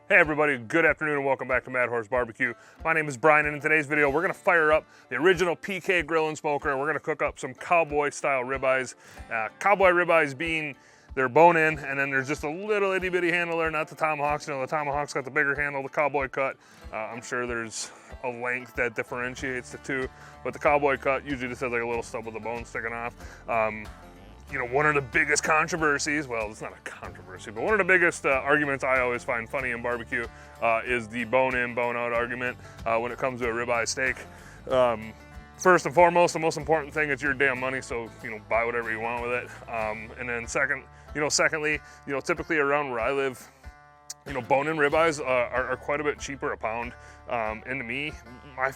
Hey everybody, good afternoon and welcome back to Mad Horse Barbecue. My name is Brian and in today's video we're going to fire up the original PK grill and smoker and we're going to cook up some cowboy style ribeyes. Cowboy ribeyes being they're bone in, and then there's just a little itty bitty handle there, not the tomahawks. You know, the tomahawk's got the bigger handle, the cowboy cut. I'm sure there's a length that differentiates the two, but the cowboy cut usually just has like a little stub of the bone sticking off. You know, one of the biggest controversies, well, it's not a controversy, but one of the biggest arguments I always find funny in barbecue is the bone in, bone out argument when it comes to a ribeye steak. First and foremost, the most important thing is your damn money, so, you know, buy whatever you want with it. And then secondly, typically around where I live, you know, bone-in ribeyes are quite a bit cheaper a pound. And to me, my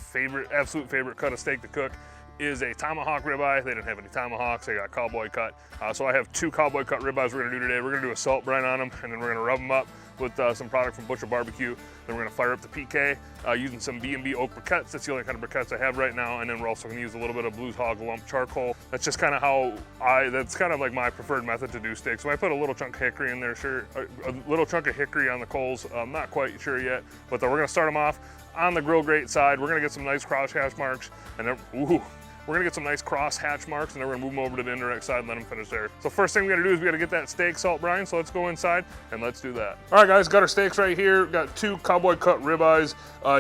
absolute favorite cut of steak to cook is a tomahawk ribeye. They didn't have any tomahawks, they got cowboy cut. So I have two cowboy cut ribeyes we're gonna do today. We're gonna do a salt brine on them, and then we're gonna rub them up with some product from Butcher BBQ. Then we're gonna fire up the PK using some B&B oak briquettes. That's the only kind of briquettes I have right now. And then we're also gonna use a little bit of Blues Hog lump charcoal. That's just kind of how that's kind of like my preferred method to do steak. So I put a little chunk of hickory in there, sure, a little chunk of hickory on the coals. I'm not quite sure yet, but then we're gonna start them off on the grill grate side. We're gonna get some nice cross hatch marks, and then, we're gonna get some nice cross hatch marks, and then we're gonna move them over to the indirect side and let them finish there. So first thing we gotta do is we gotta get that steak salt brine, so let's go inside and let's do that. All right guys, got our steaks right here. Got two cowboy cut ribeyes. I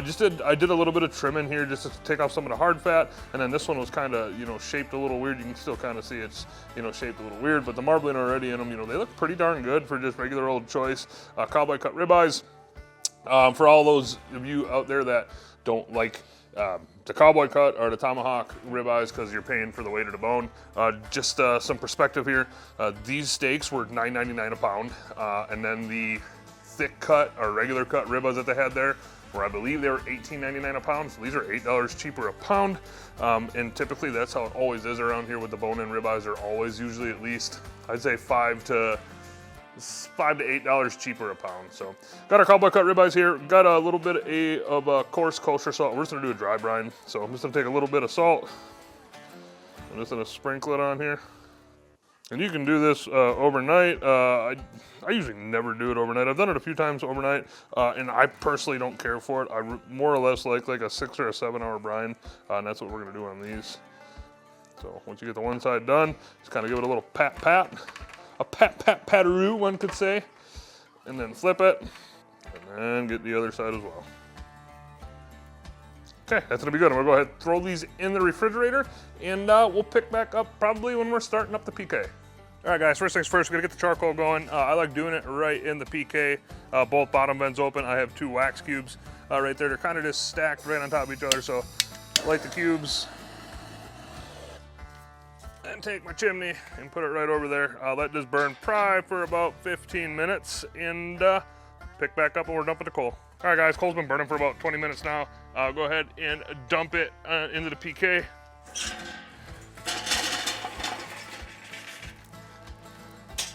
did a little bit of trimming here just to take off some of the hard fat, and then this one was kind of, you know, shaped a little weird. You can still kind of see it's, you know, shaped a little weird, but the marbling already in them, you know, they look pretty darn good for just regular old choice cowboy cut ribeyes. For all those of you out there that don't like the cowboy cut or the tomahawk ribeyes because you're paying for the weight of the bone, just some perspective here. These steaks were $9.99 a pound, and then the thick cut or regular cut ribeyes that they had there were, I believe they were $18.99 a pound. So these are $8 cheaper a pound, and typically that's how it always is around here with the bone-in ribeyes. They're always usually at least, I'd say $5 to $8 cheaper a pound. So got our cowboy cut ribeyes here. Got a little bit of coarse kosher salt. We're just gonna do a dry brine. So I'm just gonna take a little bit of salt. I'm just gonna sprinkle it on here. And you can do this overnight. I usually never do it overnight. I've done it a few times overnight, and I personally don't care for it. I more or less like a 6 or 7 hour brine, and that's what we're gonna do on these. So once you get the one side done, just kind of give it a little pat. A pat-pat-pataroo, one could say, and then flip it, and then get the other side as well. Okay, that's gonna be good. I'm gonna go ahead and throw these in the refrigerator, and we'll pick back up probably when we're starting up the PK. All right, guys, first things first, we're gonna get the charcoal going. I like doing it right in the PK, both bottom vents open. I have 2 wax cubes right there. They're kind of just stacked right on top of each other, so light the cubes, and take my chimney and put it right over there. Let this burn probably for about 15 minutes and pick back up when we're dumping the coal. All right guys, coal's been burning for about 20 minutes now. Go ahead and dump it into the PK.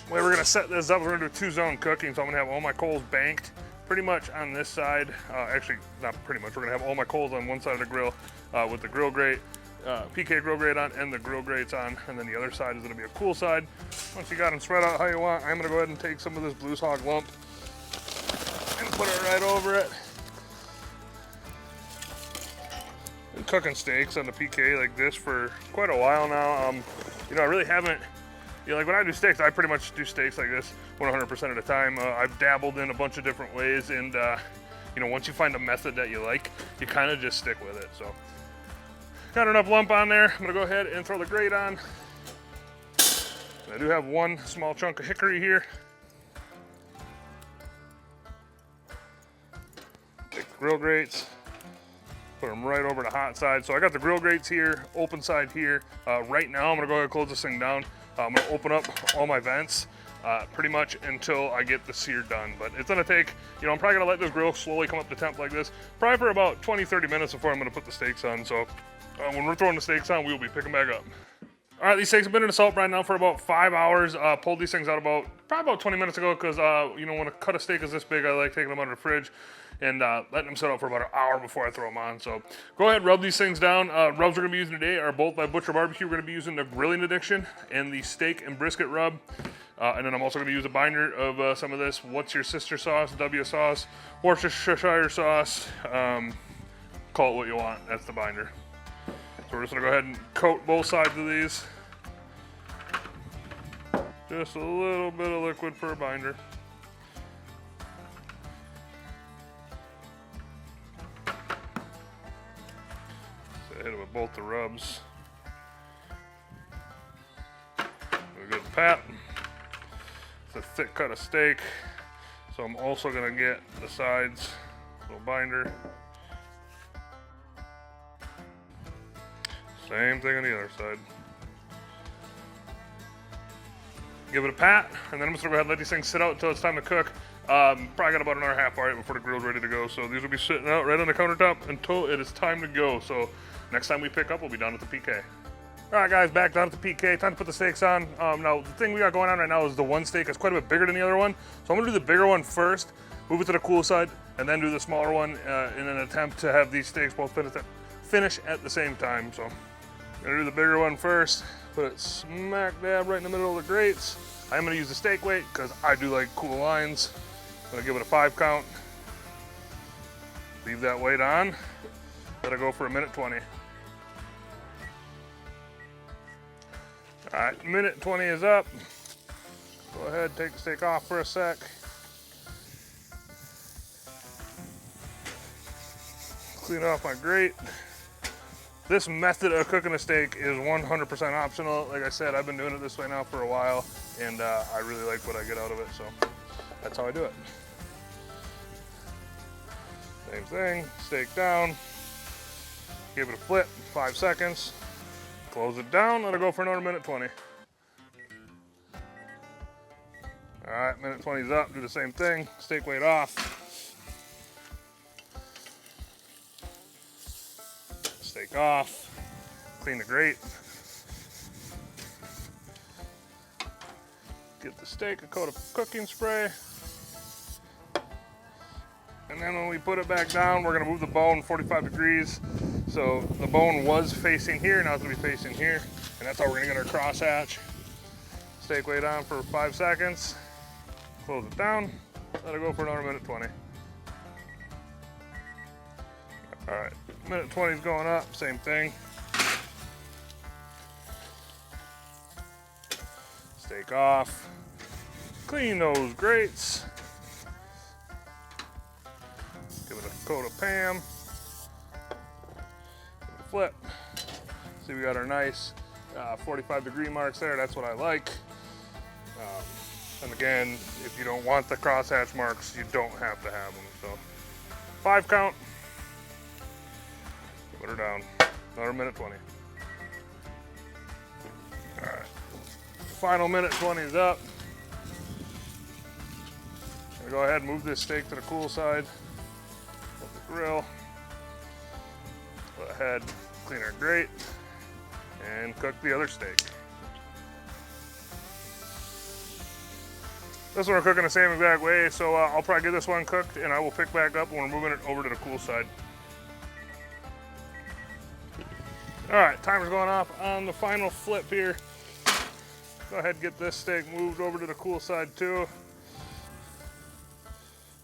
The way we're gonna set this up, we're gonna do 2-zone cooking, so I'm gonna have all my coals banked pretty much on this side. Actually, not pretty much, we're gonna have all my coals on one side of the grill with the grill grate, PK grill grate on and the grill grates on, and then the other side is gonna be a cool side. Once you got them spread out how you want, I'm gonna go ahead and take some of this Blues Hog lump and put it right over it. Been cooking steaks on the PK like this for quite a while now. You know, I really haven't, you know, like when I do steaks, I pretty much do steaks like this 100% of the time. I've dabbled in a bunch of different ways, and you know, once you find a method that you like, you kind of just stick with it. So got enough lump on there. I'm gonna go ahead and throw the grate on. I do have 1 small chunk of hickory here. Take the grill grates, put them right over the hot side. So I got the grill grates here, open side here. Right now, I'm gonna go ahead and close this thing down. I'm gonna open up all my vents pretty much until I get the sear done. But it's gonna take, you know, I'm probably gonna let this grill slowly come up to temp like this, probably for about 20-30 minutes before I'm gonna put the steaks on. So when we're throwing the steaks on, we'll be picking back up. All right, these steaks have been in a salt brine now for about 5 hours. Pulled these things out about probably about 20 minutes ago, because you know, when a cut of steak is this big, I like taking them out of the fridge and letting them sit out for about an hour before I throw them on. So go ahead, rub these things down. Rubs we're gonna be using today are both by Butcher BBQ. We're gonna be using the Grilling Addiction and the Steak and Brisket Rub. And then I'm also gonna use a binder of some of this What's Your Sister sauce, W sauce, Worcestershire sauce. Call it what you want, that's the binder. So we're just gonna go ahead and coat both sides of these. Just a little bit of liquid per binder. So hit it with both the rubs. A good pat. It's a thick cut of steak, so I'm also gonna get the sides, little binder. Same thing on the other side. Give it a pat, and then I'm just gonna go ahead and let these things sit out until it's time to cook. Probably got about an hour and a half right before the grill's ready to go. So these will be sitting out right on the countertop until it is time to go. So next time we pick up, we'll be done at the PK. All right, guys, back down at the PK. Time to put the steaks on. Now, the thing we got going on right now is the one steak is quite a bit bigger than the other one. So I'm gonna do the bigger one first, move it to the cool side, and then do the smaller one in an attempt to have these steaks both finish at the same time. So I'm gonna do the bigger one first. Put it smack dab right in the middle of the grates. I'm gonna use the steak weight because I do like cool lines. I'm gonna give it a 5 count. Leave that weight on. Let it go for 1:20. All right, 1:20 is up. Go ahead, take the steak off for a sec. Clean off my grate. This method of cooking a steak is 100% optional. Like I said, I've been doing it this way now for a while, and I really like what I get out of it, so that's how I do it. Same thing, steak down, give it a flip, 5 seconds, close it down, let it go for another 1:20. All right, 1:20 is up, do the same thing, steak weight off. Steak off, clean the grate. Give the steak a coat of cooking spray. And then when we put it back down, we're gonna move the bone 45 degrees. So the bone was facing here, now it's gonna be facing here. And that's how we're gonna get our crosshatch. Steak weight on for 5 seconds. Close it down, let it go for another 1:20. All right, 1:20 is going up, same thing. Steak off, clean those grates. Give it a coat of Pam. Give it a flip. See, we got our nice 45-degree marks there, that's what I like. And again, if you don't want the crosshatch marks, you don't have to have them, so. 5 count. Put her down, another 1:20. All right, final 1:20 is up. I'm gonna go ahead and move this steak to the cool side of the grill. Go ahead, clean our grate, and cook the other steak. This one we're cooking the same exact way, so I'll probably get this one cooked, and I will pick back up when we're moving it over to the cool side. All right, timer's going off on the final flip here. Go ahead and get this steak moved over to the cool side too.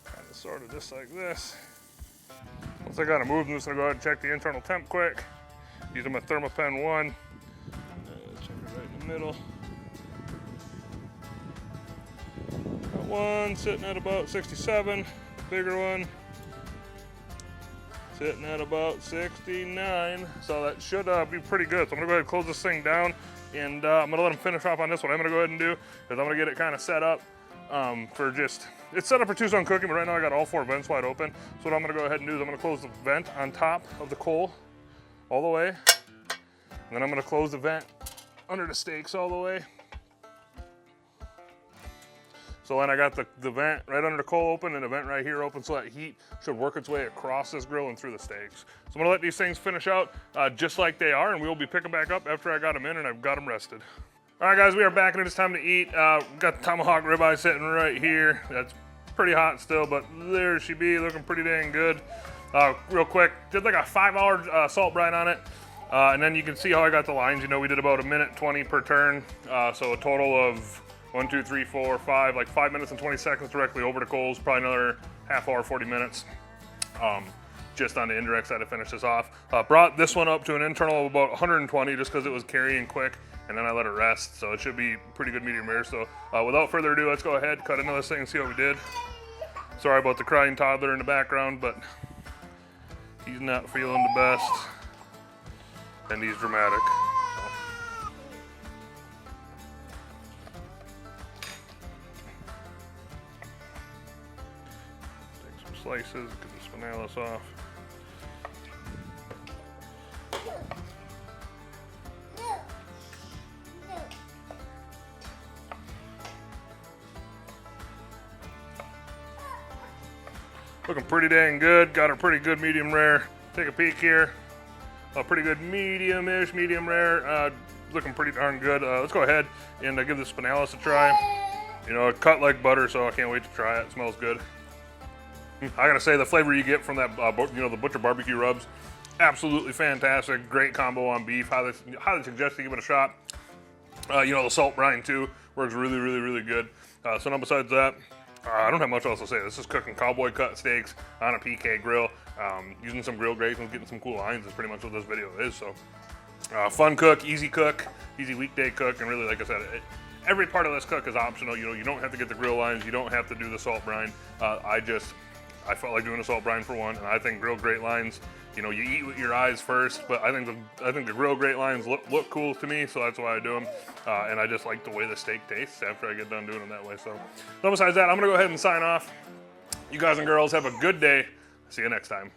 Kind of sort of just like this. Once I got it moved, I'm just gonna go ahead and check the internal temp quick. Using my Thermopen 1. Check it right in the middle. Got one sitting at about 67, bigger one. Sitting at about 69, so that should be pretty good. So I'm gonna go ahead and close this thing down, and I'm gonna let them finish off on this one. I'm gonna go ahead and do is I'm gonna get it kind of set up for just, it's set up for 2-zone cooking, but right now I got all 4 vents wide open. So what I'm gonna go ahead and do is I'm gonna close the vent on top of the coal all the way, and then I'm gonna close the vent under the steaks all the way. So then I got the vent right under the coal open and the vent right here open, so that heat should work its way across this grill and through the steaks. So I'm gonna let these things finish out just like they are, and we will be picking back up after I got them in and I've got them rested. All right, guys, we are back and it's time to eat. We've got the tomahawk ribeye sitting right here. That's pretty hot still, but there she be, looking pretty dang good. Real quick, did like a 5-hour salt brine on it. And then you can see how I got the lines. You know, we did about 1:20 per turn. So a total of 1, 2, 3, 4, 5, like 5 minutes and 20 seconds directly over the coals, probably another half hour, 40 minutes. Just on the indirect side to finish this off. Brought this one up to an internal of about 120 just because it was carrying quick, and then I let it rest. So it should be pretty good medium rare. So without further ado, let's go ahead, cut into this thing and see what we did. Sorry about the crying toddler in the background, but he's not feeling the best, and he's dramatic. Take some slices, get the spinalis off. Looking pretty dang good. Got her pretty good medium rare. Take a peek here. A pretty good medium-ish, medium rare. Looking pretty darn good. Let's go ahead and give the spinalis a try. You know, it cut like butter, so I can't wait to try it. It smells good. I gotta say, the flavor you get from that, you know, the Butcher BBQ rubs, absolutely fantastic. Great combo on beef. Highly suggest you give it a shot. You know, the salt brine too works really, really, really good. So now besides that, I don't have much else to say. This is cooking cowboy cut steaks on a PK grill, using some grill grates and getting some cool lines is pretty much what this video is. So fun cook, easy weekday cook, and really, like I said, every part of this cook is optional. You know, you don't have to get the grill lines, you don't have to do the salt brine. I felt like doing a salt brine for one, and I think grill grate lines, you know, you eat with your eyes first, but I think the grill grate lines look cool to me, so that's why I do them. And I just like the way the steak tastes after I get done doing them that way. So besides that, I'm gonna go ahead and sign off. You guys and girls have a good day. See you next time.